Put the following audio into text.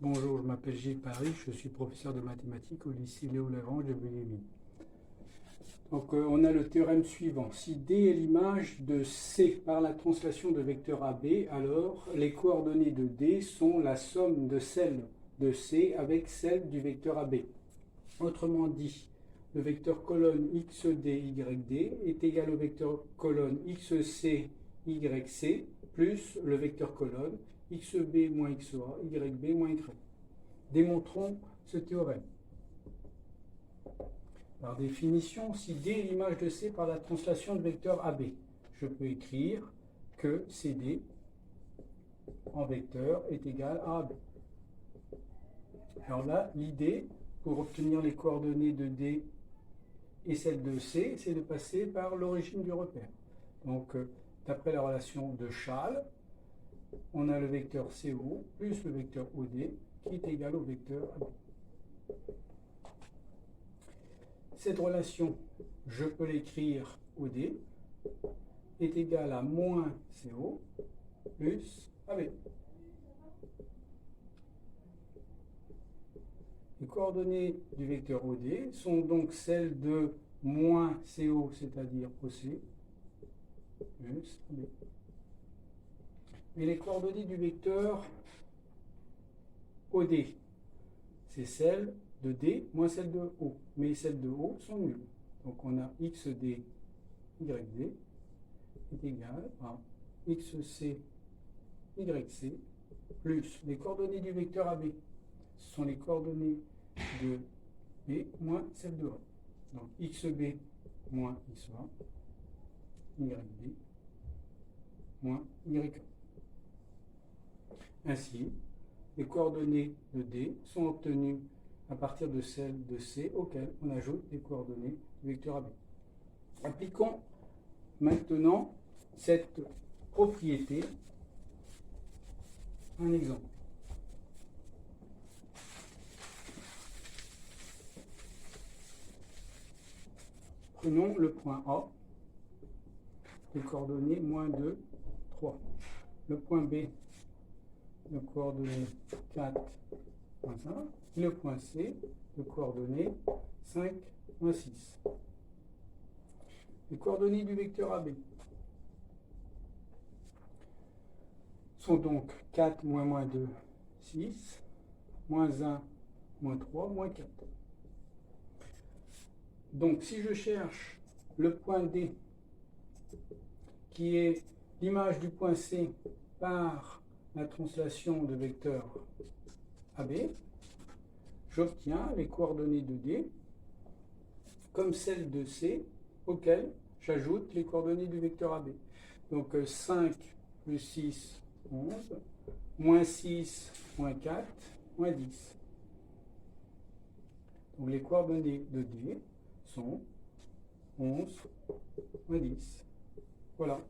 Bonjour, je m'appelle Gilles Paris, je suis professeur de mathématiques au lycée Léo Lagrange de Belléville. Donc on a le théorème suivant. Si D est l'image de C par la translation de vecteur AB, alors les coordonnées de D sont la somme de celles de C avec celles du vecteur AB. Autrement dit, le vecteur colonne xd yd est égal au vecteur colonne xc yc plus le vecteur colonne xb moins xa yb moins y. Démontrons ce théorème. Par définition, si D est l'image de C par la translation de vecteur AB, je peux écrire que CD en vecteur est égal à AB. Alors là, l'idée, pour obtenir les coordonnées de D et celles de C, c'est de passer par l'origine du repère. Donc, d'après la relation de Schall, on a le vecteur CO plus le vecteur OD qui est égal au vecteur AB. Cette relation, je peux l'écrire OD, est égale à moins CO plus AB. Les coordonnées du vecteur OD sont donc celles de moins CO, c'est-à-dire OC, plus AB. Et les coordonnées du vecteur OD, c'est celles de D moins celles de O. Mais celles de O sont nulles. Donc on a XD, YD est égal à XC, YC plus les coordonnées du vecteur AB. Ce sont les coordonnées de B moins celles de A. Donc XB moins XA, YB moins YA. Ainsi, les coordonnées de D sont obtenues à partir de celles de C auxquelles on ajoute les coordonnées du vecteur AB. Appliquons maintenant cette propriété à un exemple. Prenons le point A, les coordonnées moins 2, 3. Le point B, le coordonnées 4, moins 1. Et le point C, le coordonnées 5, moins 6. Les coordonnées du vecteur AB sont donc 4 moins moins 2, 6, moins 1, moins 3, moins 4. Donc si je cherche le point D, qui est l'image du point C par la translation de vecteur AB, j'obtiens les coordonnées de D comme celles de C auxquelles j'ajoute les coordonnées du vecteur AB. Donc 5 plus 6, 11, moins 6, moins 4, moins 10. Donc les coordonnées de D sont 11, moins 10. Voilà.